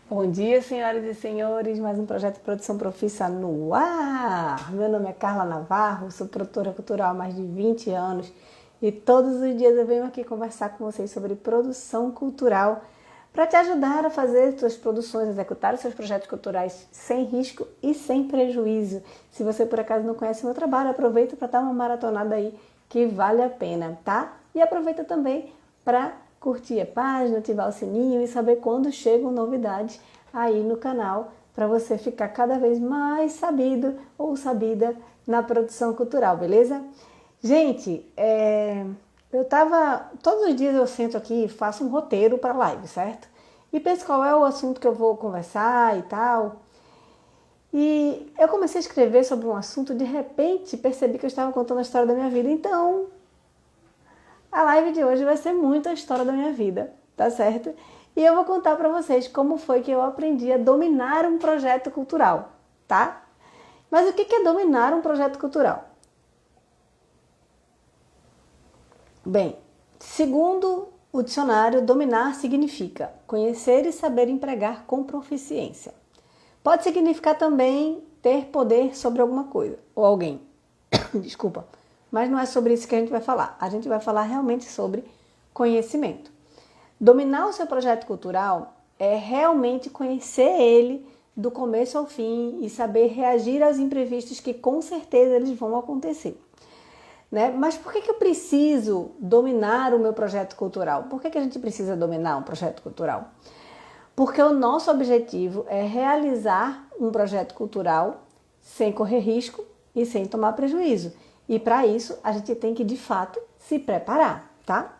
Bom dia, senhoras e senhores, mais um projeto de produção profissa no ar. Meu nome é Carla Navarro, sou produtora cultural há mais de 20 anos e todos os dias eu venho aqui conversar com vocês sobre produção cultural para te ajudar a fazer suas produções, executar os seus projetos culturais sem risco e sem prejuízo. Se você por acaso não conhece o meu trabalho, aproveita para dar uma maratonada aí que vale a pena, tá? E aproveita também para curtir a página, ativar o sininho e saber quando chegam novidades aí no canal para você ficar cada vez mais sabido ou sabida na produção cultural, beleza? Gente, todos os dias eu sento aqui e faço um roteiro para live, certo? E penso qual é o assunto que eu vou conversar e tal. E eu comecei a escrever sobre um assunto, de repente percebi que eu estava contando a história da minha vida, então a live de hoje vai ser muito a história da minha vida, tá certo? E eu vou contar para vocês como foi que eu aprendi a dominar um projeto cultural, tá? Mas o que é dominar um projeto cultural? Bem, segundo o dicionário, dominar significa conhecer e saber empregar com proficiência. Pode significar também ter poder sobre alguma coisa ou alguém. Desculpa. Mas não é sobre isso que a gente vai falar. A gente vai falar realmente sobre conhecimento. Dominar o seu projeto cultural é realmente conhecer ele do começo ao fim e saber reagir aos imprevistos que com certeza eles vão acontecer. Né? Mas por que eu preciso dominar o meu projeto cultural? Por que a gente precisa dominar um projeto cultural? Porque o nosso objetivo é realizar um projeto cultural sem correr risco e sem tomar prejuízo. E para isso, a gente tem que, de fato, se preparar, tá?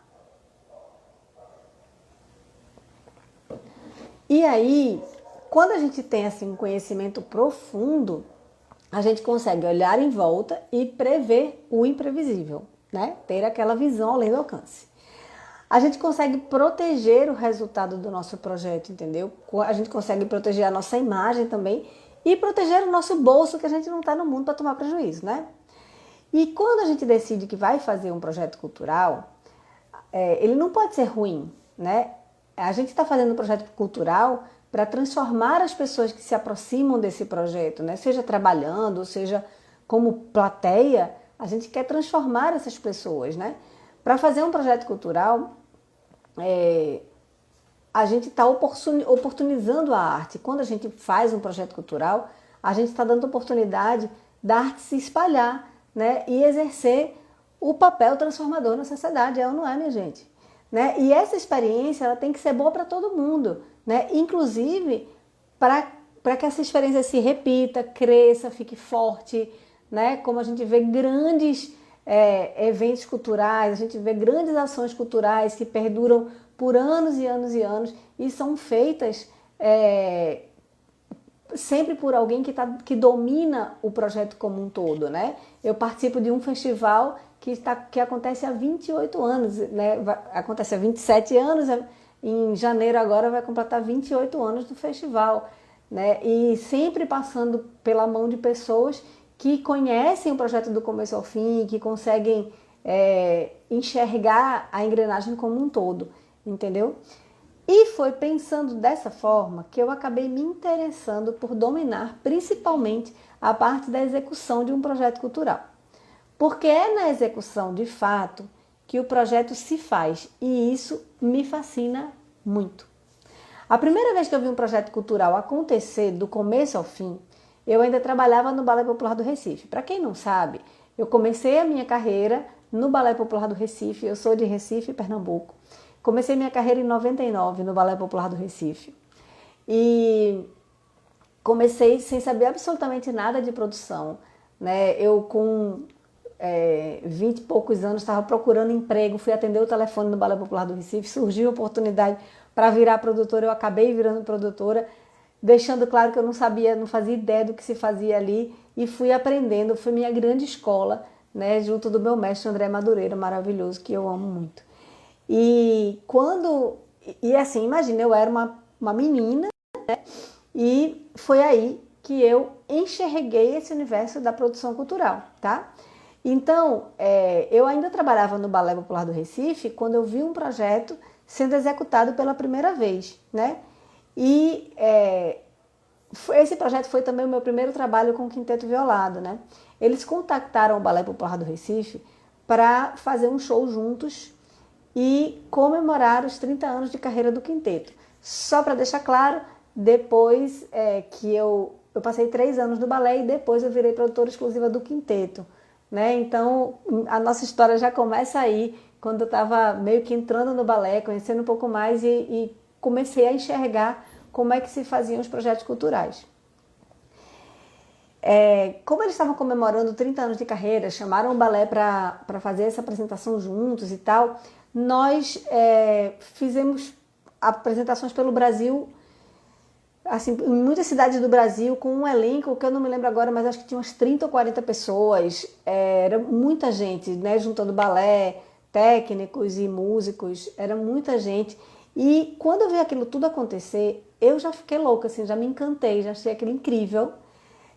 E aí, quando a gente tem assim, um conhecimento profundo, a gente consegue olhar em volta e prever o imprevisível, né? Ter aquela visão além do alcance. A gente consegue proteger o resultado do nosso projeto, entendeu? A gente consegue proteger a nossa imagem também e proteger o nosso bolso, que a gente não está no mundo para tomar prejuízo, né? E quando a gente decide que vai fazer um projeto cultural, ele não pode ser ruim, né? A gente está fazendo um projeto cultural para transformar as pessoas que se aproximam desse projeto, né? Seja trabalhando, seja como plateia, a gente quer transformar essas pessoas, né? Para fazer um projeto cultural, a gente está oportunizando a arte. Quando a gente faz um projeto cultural, a gente está dando oportunidade da arte se espalhar, né? E exercer o papel transformador na sociedade, é ou não é, minha gente? Né? E essa experiência ela tem que ser boa para todo mundo, né? Inclusive para que essa experiência se repita, cresça, fique forte, né? Como a gente vê grandes eventos culturais, a gente vê grandes ações culturais que perduram por anos e anos e anos e são feitas sempre por alguém que domina o projeto como um todo, né? Eu participo de um festival que acontece há 28 anos, né? Acontece há 27 anos, em janeiro agora vai completar 28 anos do festival, né? E sempre passando pela mão de pessoas que conhecem o projeto do começo ao fim, que conseguem enxergar a engrenagem como um todo, entendeu? E foi pensando dessa forma que eu acabei me interessando por dominar principalmente a parte da execução de um projeto cultural. Porque é na execução, de fato, que o projeto se faz e isso me fascina muito. A primeira vez que eu vi um projeto cultural acontecer do começo ao fim, eu ainda trabalhava no Balé Popular do Recife. Para quem não sabe, eu comecei a minha carreira no Balé Popular do Recife, eu sou de Recife, Pernambuco. Comecei minha carreira em 99 no Balé Popular do Recife. E comecei sem saber absolutamente nada de produção, né? Eu com 20 e poucos anos estava procurando emprego, fui atender o telefone no Balé Popular do Recife, surgiu a oportunidade para virar produtora, eu acabei virando produtora, deixando claro que eu não sabia, não fazia ideia do que se fazia ali e fui aprendendo, foi minha grande escola, né? Junto do meu mestre André Madureira, maravilhoso, que eu amo muito. E assim, imagina, eu era uma menina, né? E foi aí que eu enxerguei esse universo da produção cultural, tá? Então, eu ainda trabalhava no Balé Popular do Recife quando eu vi um projeto sendo executado pela primeira vez, né? E esse projeto foi também o meu primeiro trabalho com o Quinteto Violado, né? Eles contactaram o Balé Popular do Recife para fazer um show juntos e comemorar os 30 anos de carreira do quinteto. Só para deixar claro, depois que eu passei 3 anos no balé e depois eu virei produtora exclusiva do quinteto, né? Então a nossa história já começa aí, quando eu estava meio que entrando no balé, conhecendo um pouco mais e comecei a enxergar como é que se faziam os projetos culturais. Como eles estavam comemorando 30 anos de carreira, chamaram o balé para fazer essa apresentação juntos e tal, nós fizemos apresentações pelo Brasil, assim, em muitas cidades do Brasil, com um elenco que eu não me lembro agora, mas acho que tinha umas 30 ou 40 pessoas, era muita gente, né, juntando balé, técnicos e músicos, era muita gente. E quando eu vi aquilo tudo acontecer, eu já fiquei louca, assim, já me encantei, já achei aquilo incrível,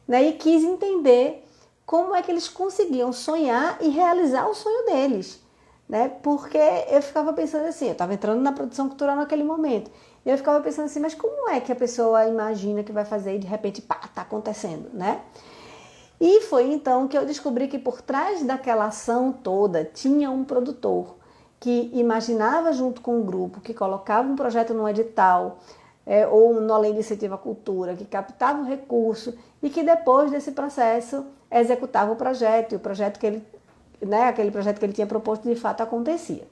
né, e quis entender como é que eles conseguiam sonhar e realizar o sonho deles, né? Porque eu ficava pensando assim, eu estava entrando na produção cultural naquele momento, e eu ficava pensando assim, mas como é que a pessoa imagina que vai fazer e de repente, pá, tá acontecendo, né? E foi então que eu descobri que por trás daquela ação toda tinha um produtor que imaginava junto com o grupo, que colocava um projeto no edital, ou no Lei de Incentivo à Cultura, que captava o recurso e que depois desse processo executava o projeto, e o projeto que ele, né, aquele projeto que ele tinha proposto de fato acontecia.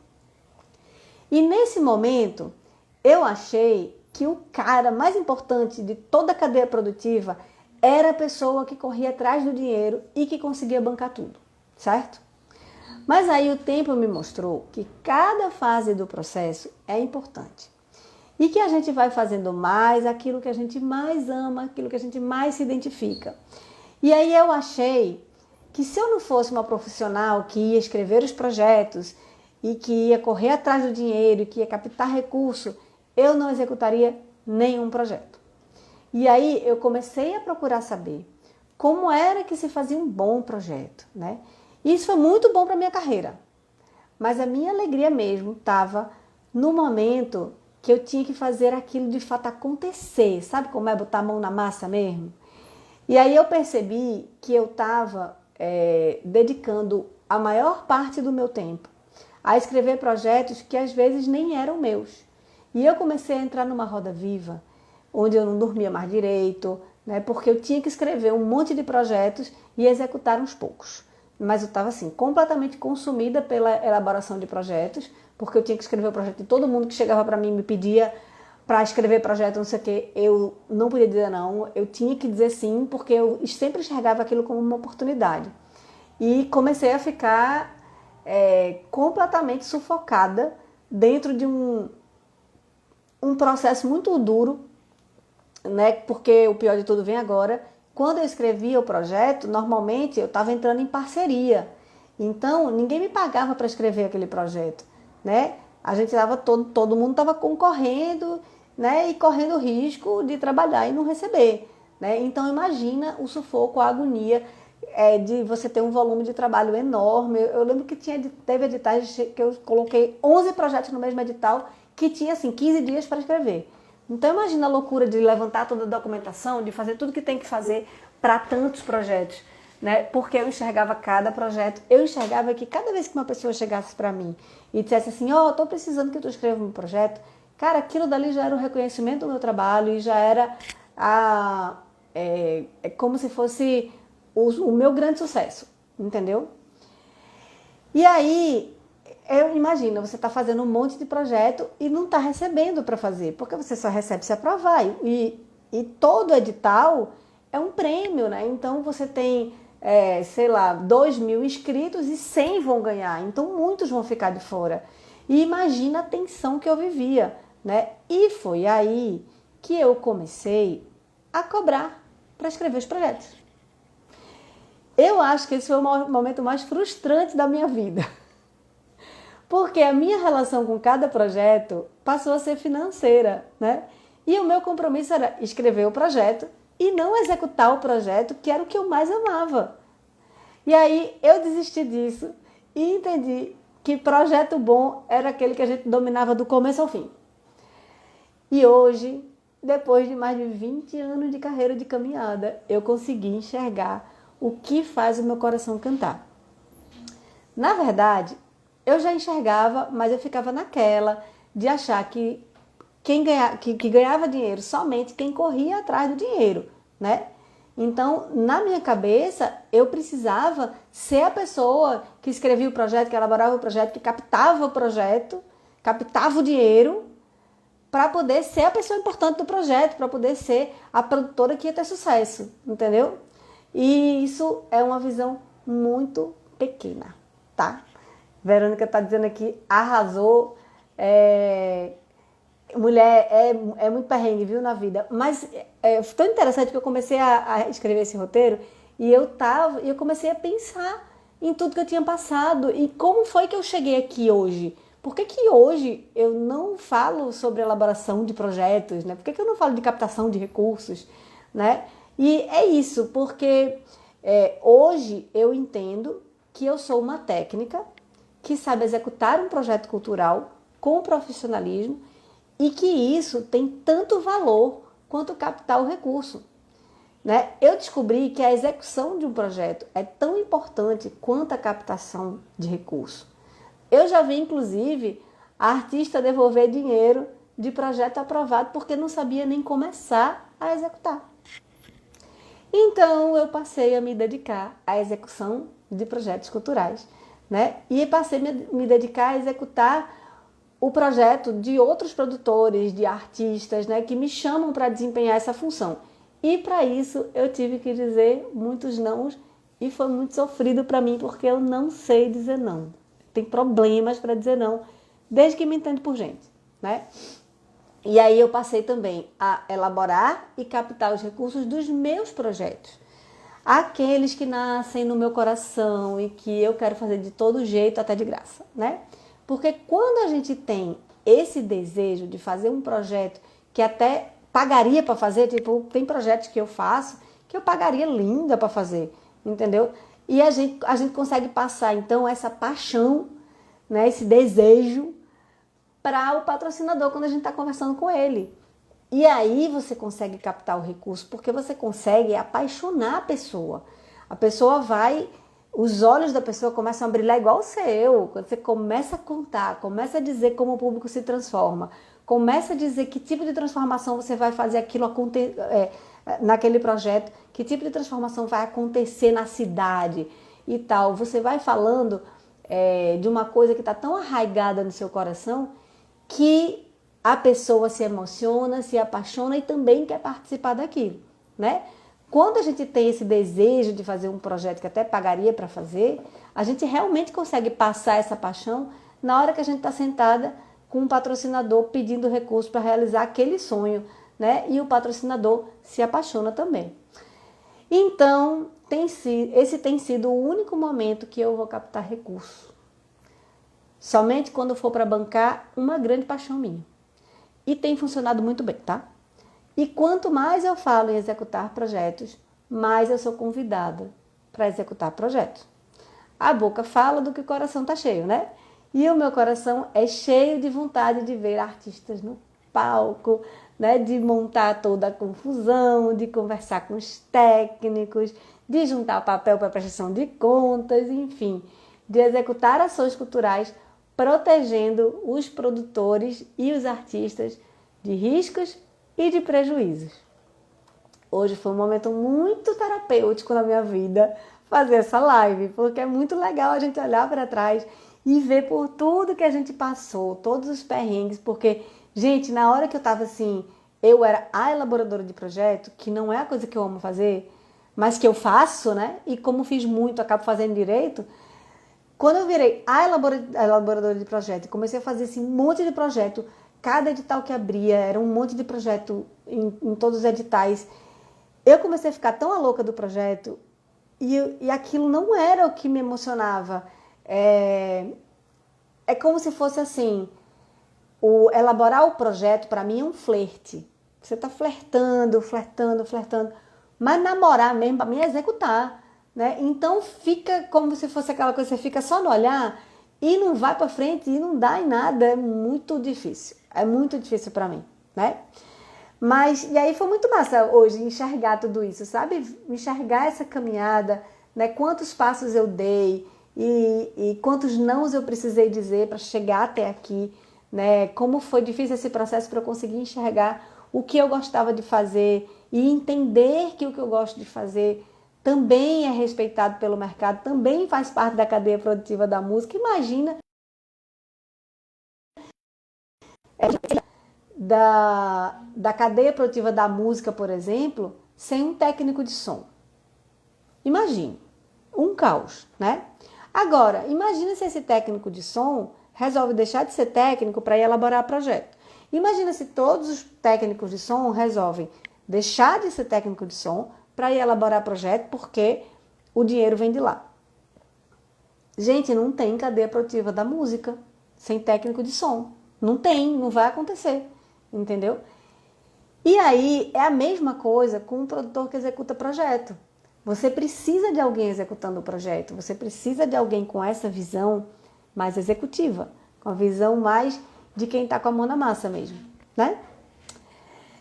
E nesse momento eu achei que o cara mais importante de toda a cadeia produtiva era a pessoa que corria atrás do dinheiro e que conseguia bancar tudo, certo? Mas aí o tempo me mostrou que cada fase do processo é importante. E que a gente vai fazendo mais aquilo que a gente mais ama, aquilo que a gente mais se identifica. E aí eu achei que se eu não fosse uma profissional que ia escrever os projetos e que ia correr atrás do dinheiro e que ia captar recurso, eu não executaria nenhum projeto. E aí eu comecei a procurar saber como era que se fazia um bom projeto, né? E isso foi muito bom para a minha carreira. Mas a minha alegria mesmo estava no momento que eu tinha que fazer aquilo de fato acontecer. Sabe como é botar a mão na massa mesmo? E aí eu percebi que eu estava dedicando a maior parte do meu tempo a escrever projetos que às vezes nem eram meus. E eu comecei a entrar numa roda viva, onde eu não dormia mais direito, né, porque eu tinha que escrever um monte de projetos e executar uns poucos. Mas eu estava assim, completamente consumida pela elaboração de projetos, porque eu tinha que escrever o projeto de todo mundo que chegava para mim e me pedia para escrever projeto, não sei o quê. Eu não podia dizer não, eu tinha que dizer sim, porque eu sempre enxergava aquilo como uma oportunidade. E comecei a ficar completamente sufocada dentro de um processo muito duro, né? Porque o pior de tudo vem agora. Quando eu escrevia o projeto, normalmente eu estava entrando em parceria. Então, ninguém me pagava para escrever aquele projeto, né? A gente estava todo mundo estava concorrendo, né? E correndo risco de trabalhar e não receber, né? Então, imagina o sufoco, a agonia de você ter um volume de trabalho enorme. Eu lembro que teve editais que eu coloquei 11 projetos no mesmo edital que tinha assim 15 dias para escrever. Então imagina a loucura de levantar toda a documentação, de fazer tudo que tem que fazer para tantos projetos, né? Porque eu enxergava cada projeto, eu enxergava que cada vez que uma pessoa chegasse para mim e dissesse assim, tô precisando que tu escreva um projeto, cara, aquilo dali já era um reconhecimento do meu trabalho e já era como se fosse o meu grande sucesso, entendeu? E aí, imagina, você está fazendo um monte de projeto e não está recebendo para fazer, porque você só recebe se aprovar. E todo edital é um prêmio, né? Então você tem, 2.000 inscritos e 100 vão ganhar. Então muitos vão ficar de fora. E imagina a tensão que eu vivia, né? E foi aí que eu comecei a cobrar para escrever os projetos. Eu acho que esse foi o momento mais frustrante da minha vida. Porque a minha relação com cada projeto passou a ser financeira, né? E o meu compromisso era escrever o projeto e não executar o projeto, que era o que eu mais amava. E aí eu desisti disso e entendi que projeto bom era aquele que a gente dominava do começo ao fim. E hoje depois de mais de 20 anos de carreira de caminhada, eu consegui enxergar o que faz o meu coração cantar. Na verdade, eu já enxergava, mas eu ficava naquela de achar que que ganhava dinheiro somente quem corria atrás do dinheiro, né? Então, na minha cabeça, eu precisava ser a pessoa que escrevia o projeto, que elaborava o projeto, que captava o projeto, captava o dinheiro, para poder ser a pessoa importante do projeto, para poder ser a produtora que ia ter sucesso, entendeu? E isso é uma visão muito pequena, tá? Verônica tá dizendo aqui, arrasou, mulher é muito perrengue, viu, na vida. Mas foi tão interessante que eu comecei a escrever esse roteiro e eu comecei a pensar em tudo que eu tinha passado e como foi que eu cheguei aqui hoje. Por que que hoje eu não falo sobre elaboração de projetos, né? Por que que eu não falo de captação de recursos, né? E é isso, porque hoje eu entendo que eu sou uma técnica que sabe executar um projeto cultural com profissionalismo e que isso tem tanto valor quanto captar o recurso, né? Eu descobri que a execução de um projeto é tão importante quanto a captação de recurso. Eu já vi, inclusive, a artista devolver dinheiro de projeto aprovado porque não sabia nem começar a executar. Então, eu passei a me dedicar à execução de projetos culturais, né? E passei a me dedicar a executar o projeto de outros produtores, de artistas, né, que me chamam para desempenhar essa função. E para isso eu tive que dizer muitos nãos e foi muito sofrido para mim porque eu não sei dizer não. Tem problemas para dizer não, desde que me entendo por gente, né? E aí eu passei também a elaborar e captar os recursos dos meus projetos. Aqueles que nascem no meu coração e que eu quero fazer de todo jeito, até de graça, né? Porque quando a gente tem esse desejo de fazer um projeto que até pagaria para fazer, tipo, tem projetos que eu faço que eu pagaria linda para fazer, entendeu? E a gente consegue passar, então, essa paixão, né, esse desejo para o patrocinador quando a gente está conversando com ele. E aí você consegue captar o recurso, porque você consegue apaixonar a pessoa. A pessoa vai, os olhos da pessoa começam a brilhar igual o seu. Quando você começa a contar, começa a dizer como o público se transforma, começa a dizer que tipo de transformação você vai fazer aquilo naquele projeto, que tipo de transformação vai acontecer na cidade e tal. Você vai falando de uma coisa que está tão arraigada no seu coração que a pessoa se emociona, se apaixona e também quer participar daquilo, né? Quando a gente tem esse desejo de fazer um projeto que até pagaria para fazer, a gente realmente consegue passar essa paixão na hora que a gente está sentada com um patrocinador pedindo recurso para realizar aquele sonho, né? E o patrocinador se apaixona também. Então, esse tem sido o único momento que eu vou captar recurso. Somente quando for para bancar uma grande paixão minha. E tem funcionado muito bem, tá? E quanto mais eu falo em executar projetos, mais eu sou convidada para executar projetos. A boca fala do que o coração tá cheio, né? E o meu coração é cheio de vontade de ver artistas no palco, né? De montar toda a confusão, de conversar com os técnicos, de juntar papel para prestação de contas, enfim, de executar ações culturais protegendo os produtores e os artistas de riscos e de prejuízos. Hoje foi um momento muito terapêutico na minha vida fazer essa live, porque é muito legal a gente olhar para trás e ver por tudo que a gente passou, todos os perrengues, porque, gente, na hora que eu estava assim, eu era a elaboradora de projeto, que não é a coisa que eu amo fazer, mas que eu faço, né? E como fiz muito, acabo fazendo direito. Quando eu virei a elaboradora de projeto e comecei a fazer assim, um monte de projeto, cada edital que abria era um monte de projeto em todos os editais, eu comecei a ficar tão a louca do projeto e aquilo não era o que me emocionava. É como se fosse assim, elaborar o projeto para mim é um flerte. Você está flertando, mas namorar mesmo para mim é executar. Né? Então fica como se fosse aquela coisa, você fica só no olhar e não vai para frente e não dá em nada, é muito difícil para mim, né? Mas, e aí foi muito massa hoje enxergar tudo isso, sabe? Enxergar essa caminhada, né? Quantos passos eu dei e quantos nãos eu precisei dizer para chegar até aqui, né? Como foi difícil esse processo para eu conseguir enxergar o que eu gostava de fazer e entender que o que eu gosto de fazer também é respeitado pelo mercado, também faz parte da cadeia produtiva da música. Imagina da cadeia produtiva da música, por exemplo, sem um técnico de som. Imagine, um caos, né? Agora, imagina se esse técnico de som resolve deixar de ser técnico para ir elaborar projeto. Imagina se todos os técnicos de som resolvem deixar de ser técnico de som para ir elaborar projeto porque o dinheiro vem de lá. Gente, não tem cadeia produtiva da música sem técnico de som. Não tem, não vai acontecer, entendeu? E aí é a mesma coisa com um produtor que executa projeto. Você precisa de alguém executando o projeto, você precisa de alguém com essa visão mais executiva, com a visão mais de quem está com a mão na massa mesmo, né?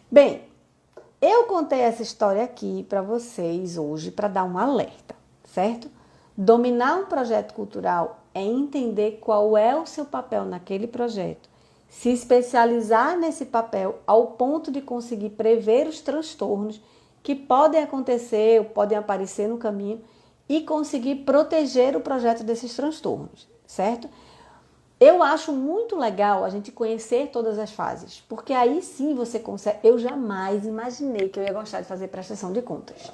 Bem, eu contei essa história aqui para vocês hoje para dar um alerta, certo? Dominar um projeto cultural é entender qual é o seu papel naquele projeto, se especializar nesse papel ao ponto de conseguir prever os transtornos que podem acontecer ou podem aparecer no caminho e conseguir proteger o projeto desses transtornos, certo? Eu acho muito legal a gente conhecer todas as fases, porque aí sim você consegue. Eu jamais imaginei que eu ia gostar de fazer prestação de contas.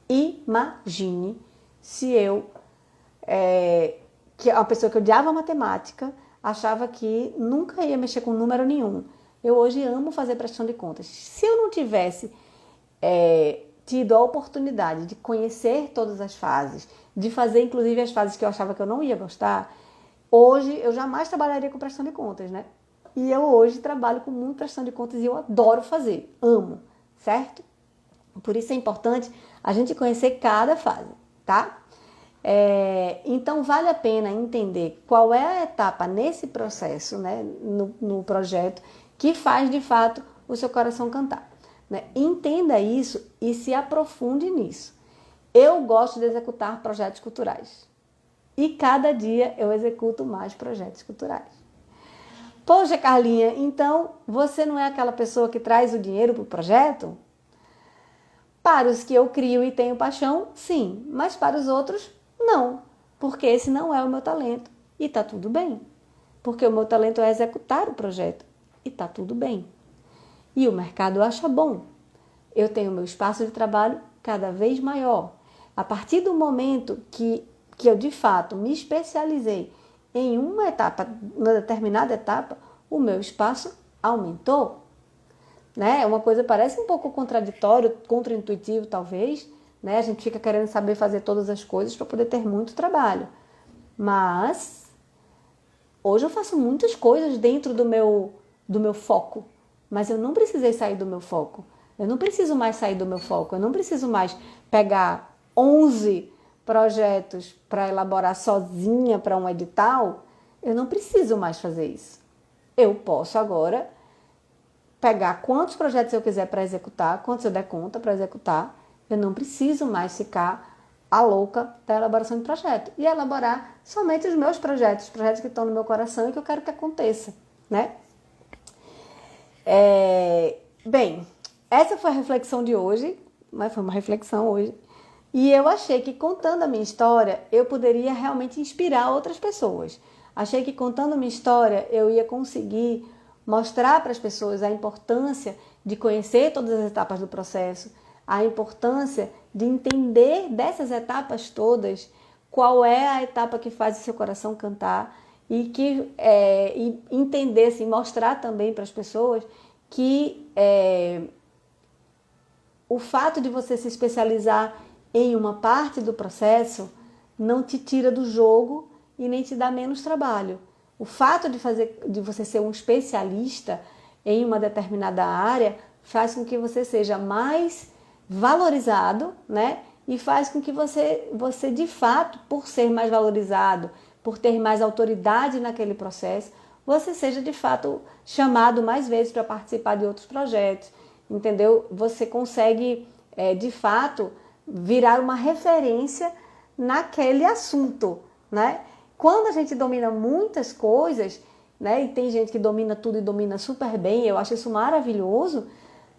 Imagine se eu, que é uma pessoa que odiava matemática, achava que nunca ia mexer com número nenhum. Eu hoje amo fazer prestação de contas. Se eu não tivesse tido a oportunidade de conhecer todas as fases, de fazer inclusive as fases que eu achava que eu não ia gostar, hoje eu jamais trabalharia com prestação de contas, né? E eu hoje trabalho com muita prestação de contas e eu adoro fazer, amo, certo? Por isso é importante a gente conhecer cada fase, tá? Então vale a pena entender qual é a etapa nesse processo, né, no projeto, que faz de fato o seu coração cantar, né? Entenda isso e se aprofunde nisso. Eu gosto de executar projetos culturais e cada dia eu executo mais projetos culturais. Poxa, Carlinha, então você não é aquela pessoa que traz o dinheiro para o projeto? Para os que eu crio e tenho paixão, sim, mas para os outros, não, porque esse não é o meu talento e tá tudo bem, porque o meu talento é executar o projeto e tá tudo bem. E o mercado acha bom. Eu tenho meu espaço de trabalho cada vez maior. A partir do momento que eu de fato me especializei em uma etapa, uma determinada etapa, o meu espaço aumentou. Né? Uma coisa parece um pouco contraditório, contraintuitivo talvez, né? A gente fica querendo saber fazer todas as coisas para poder ter muito trabalho. Mas hoje eu faço muitas coisas dentro do meu foco, mas eu não precisei sair do meu foco. Eu não preciso mais sair do meu foco, eu não preciso mais pegar 11 projetos para elaborar sozinha para um edital. Eu não preciso mais fazer isso. Eu posso agora pegar quantos projetos eu quiser para executar, quantos eu der conta para executar. Eu não preciso mais ficar a louca da elaboração de projeto e elaborar somente os meus projetos, os projetos que estão no meu coração e que eu quero que aconteça, né? Bem, essa foi a reflexão de hoje, mas foi uma reflexão hoje. E eu achei que contando a minha história, eu poderia realmente inspirar outras pessoas. Achei que contando a minha história, eu ia conseguir mostrar para as pessoas a importância de conhecer todas as etapas do processo, a importância de entender dessas etapas todas qual é a etapa que faz o seu coração cantar e que e entender, assim, mostrar também para as pessoas que o fato de você se especializar em uma parte do processo não te tira do jogo e nem te dá menos trabalho. O fato de você ser um especialista em uma determinada área faz com que você seja mais valorizado, né? E faz com que você de fato, por ser mais valorizado, por ter mais autoridade naquele processo, você seja de fato chamado mais vezes para participar de outros projetos, entendeu? Você consegue, de fato, virar uma referência naquele assunto, né? Quando a gente domina muitas coisas, né? E tem gente que domina tudo e domina super bem, eu acho isso maravilhoso,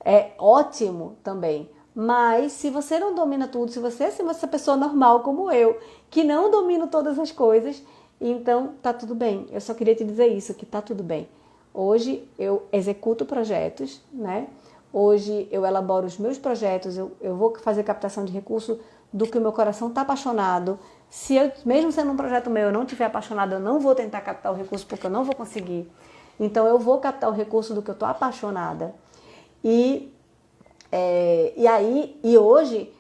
é ótimo também. Mas se você não domina tudo, se você é essa pessoa normal como eu, que não domino todas as coisas, então tá tudo bem. Eu só queria te dizer isso, que tá tudo bem. Hoje eu executo projetos, né? Hoje eu elaboro os meus projetos, eu vou fazer captação de recurso do que o meu coração está apaixonado. Se eu, mesmo sendo um projeto meu, eu não estiver apaixonado, eu não vou tentar captar o recurso porque eu não vou conseguir. Então eu vou captar o recurso do que eu estou apaixonada. E hoje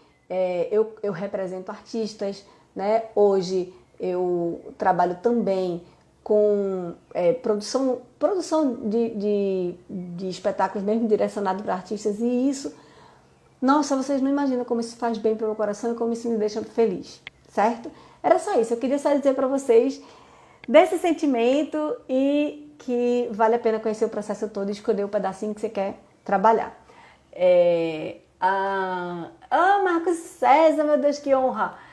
eu represento artistas, né? Hoje eu trabalho também com produção de espetáculos mesmo direcionado para artistas, e isso, nossa, vocês não imaginam como isso faz bem para o meu coração e como isso me deixa feliz, certo? Era só isso, eu queria só dizer para vocês desse sentimento e que vale a pena conhecer o processo todo e escolher o pedacinho que você quer trabalhar. Marcos César, meu Deus, que honra!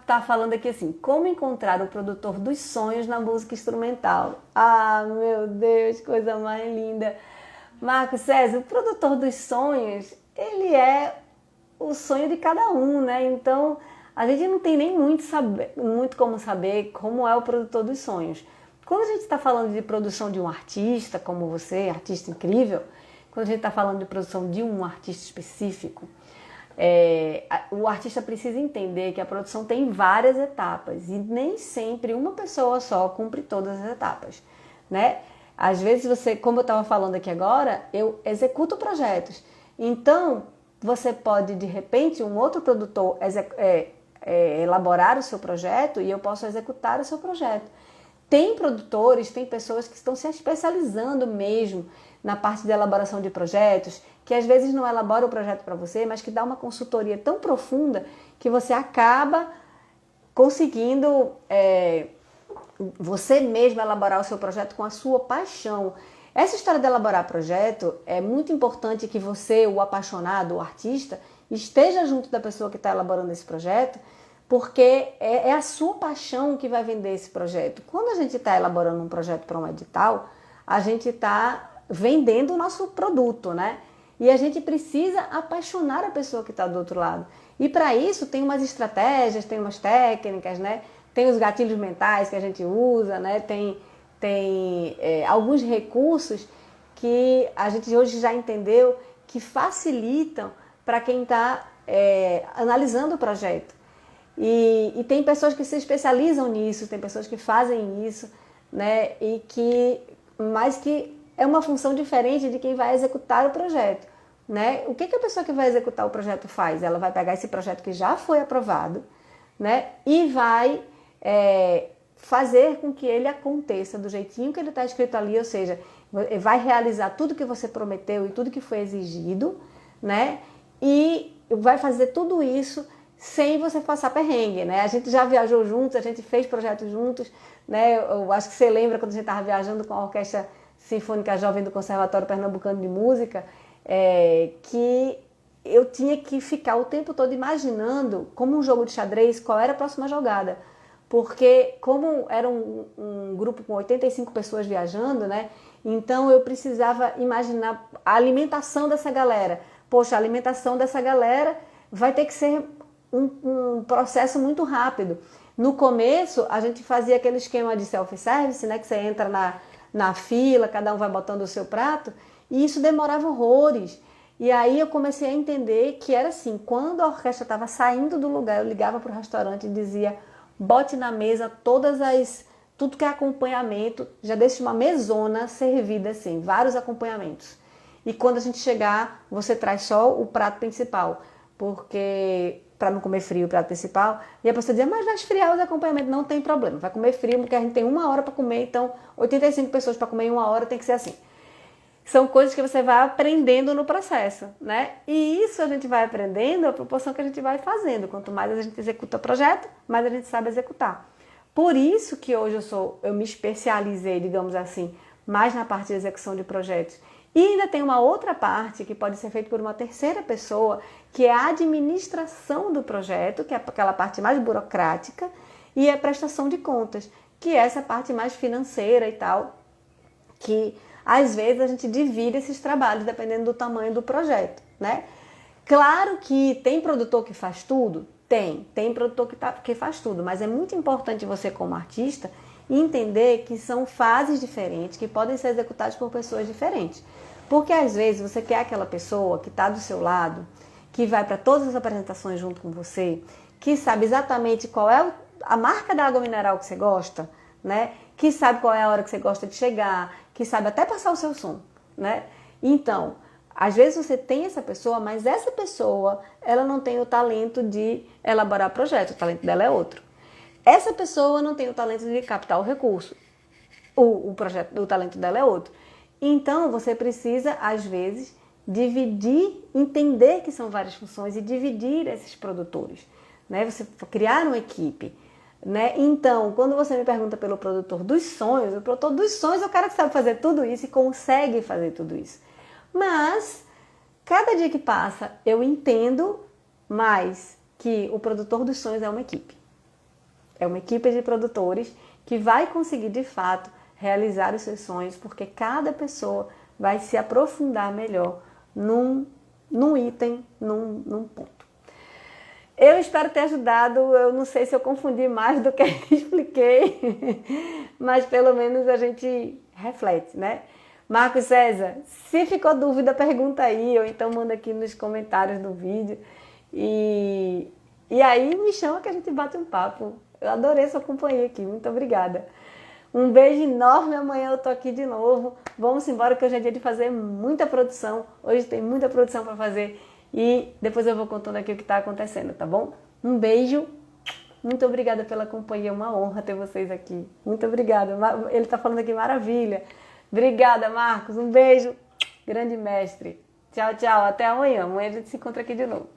Tá falando aqui assim, como encontrar o produtor dos sonhos na música instrumental. Ah, meu Deus, coisa mais linda. Marcos César, o produtor dos sonhos, ele é o sonho de cada um, né? Então, a gente não tem nem muito como saber como é o produtor dos sonhos. Quando a gente está falando de produção de um artista, como você, artista incrível, quando a gente está falando de produção de um artista específico, o artista precisa entender que a produção tem várias etapas e nem sempre uma pessoa só cumpre todas as etapas, né? Às vezes você, como eu estava falando aqui agora, eu executo projetos. Então, você pode, de repente, um outro produtor elaborar o seu projeto e eu posso executar o seu projeto. Tem produtores, tem pessoas que estão se especializando mesmo na parte de elaboração de projetos, que às vezes não elabora o projeto para você, mas que dá uma consultoria tão profunda que você acaba conseguindo você mesmo elaborar o seu projeto com a sua paixão. Essa história de elaborar projeto é muito importante que você, o apaixonado, o artista, esteja junto da pessoa que está elaborando esse projeto, porque é a sua paixão que vai vender esse projeto. Quando a gente está elaborando um projeto para um edital, a gente está vendendo o nosso produto, né? E a gente precisa apaixonar a pessoa que está do outro lado. E para isso tem umas estratégias, tem umas técnicas, né? Tem os gatilhos mentais que a gente usa, né? Tem alguns recursos que a gente hoje já entendeu que facilitam para quem está analisando o projeto. E tem pessoas que se especializam nisso, tem pessoas que fazem isso, né? Mas que é uma função diferente de quem vai executar o projeto, né? O que a pessoa que vai executar o projeto faz? Ela vai pegar esse projeto que já foi aprovado, né? E vai fazer com que ele aconteça do jeitinho que ele está escrito ali, ou seja, vai realizar tudo que você prometeu e tudo que foi exigido, né? E vai fazer tudo isso sem você passar perrengue, né? A gente já viajou juntos, a gente fez projetos juntos, né? Eu acho que você lembra quando a gente estava viajando com a Orquestra Sinfônica Jovem do Conservatório Pernambucano de Música, que eu tinha que ficar o tempo todo imaginando, como um jogo de xadrez, qual era a próxima jogada. Porque como era um grupo com 85 pessoas viajando, né? Então eu precisava imaginar a alimentação dessa galera. Poxa, a alimentação dessa galera vai ter que ser um processo muito rápido. No começo, a gente fazia aquele esquema de self-service, né? Que você entra na fila, cada um vai botando o seu prato, e isso demorava horrores. E aí eu comecei a entender que era assim, quando a orquestra estava saindo do lugar, eu ligava para o restaurante e dizia, bote na mesa tudo que é acompanhamento, já deixe uma mesona servida assim, vários acompanhamentos. E quando a gente chegar, você traz só o prato principal, porque para não comer frio o prato principal, e a pessoa dizia, mas vai esfriar os acompanhamentos, não tem problema, vai comer frio, porque a gente tem 1 hora para comer, então 85 pessoas para comer em 1 hora tem que ser assim. São coisas que você vai aprendendo no processo, né? E isso a gente vai aprendendo à proporção que a gente vai fazendo. Quanto mais a gente executa o projeto, mais a gente sabe executar. Por isso que hoje eu me especializei, digamos assim, mais na parte de execução de projetos. E ainda tem uma outra parte que pode ser feita por uma terceira pessoa, que é a administração do projeto, que é aquela parte mais burocrática, e a prestação de contas, que é essa parte mais financeira e tal, que às vezes a gente divide esses trabalhos dependendo do tamanho do projeto, né? Claro que tem produtor que faz tudo? Tem produtor que faz tudo, mas é muito importante você como artista entender que são fases diferentes, que podem ser executadas por pessoas diferentes. Porque às vezes você quer aquela pessoa que está do seu lado, que vai para todas as apresentações junto com você, que sabe exatamente qual é a marca da água mineral que você gosta, né? Que sabe qual é a hora que você gosta de chegar, que sabe até passar o seu som, né? Então, às vezes você tem essa pessoa, mas essa pessoa, ela não tem o talento de elaborar projeto, o talento dela é outro. Essa pessoa não tem o talento de captar o recurso, o talento dela é outro. Então, você precisa, às vezes, dividir, entender que são várias funções e dividir esses produtores, né? Você criar uma equipe, né? Então, quando você me pergunta pelo produtor dos sonhos, o produtor dos sonhos é o cara que sabe fazer tudo isso e consegue fazer tudo isso. Mas, cada dia que passa, eu entendo mais que o produtor dos sonhos é uma equipe. É uma equipe de produtores que vai conseguir, de fato, realizar os seus sonhos, porque cada pessoa vai se aprofundar melhor num item, num ponto. Eu espero ter ajudado, eu não sei se eu confundi mais do que expliquei, mas pelo menos a gente reflete, né? Marcos César, se ficou dúvida, pergunta aí, ou então manda aqui nos comentários do vídeo. E aí me chama que a gente bate um papo. Eu adorei sua companhia aqui, muito obrigada. Um beijo enorme, amanhã eu tô aqui de novo. Vamos embora que hoje é dia de fazer muita produção. Hoje tem muita produção para fazer e depois eu vou contando aqui o que está acontecendo, tá bom? Um beijo, muito obrigada pela companhia, é uma honra ter vocês aqui. Muito obrigada, ele tá falando aqui maravilha. Obrigada, Marcos, um beijo, grande mestre. Tchau, tchau, até amanhã. Amanhã a gente se encontra aqui de novo.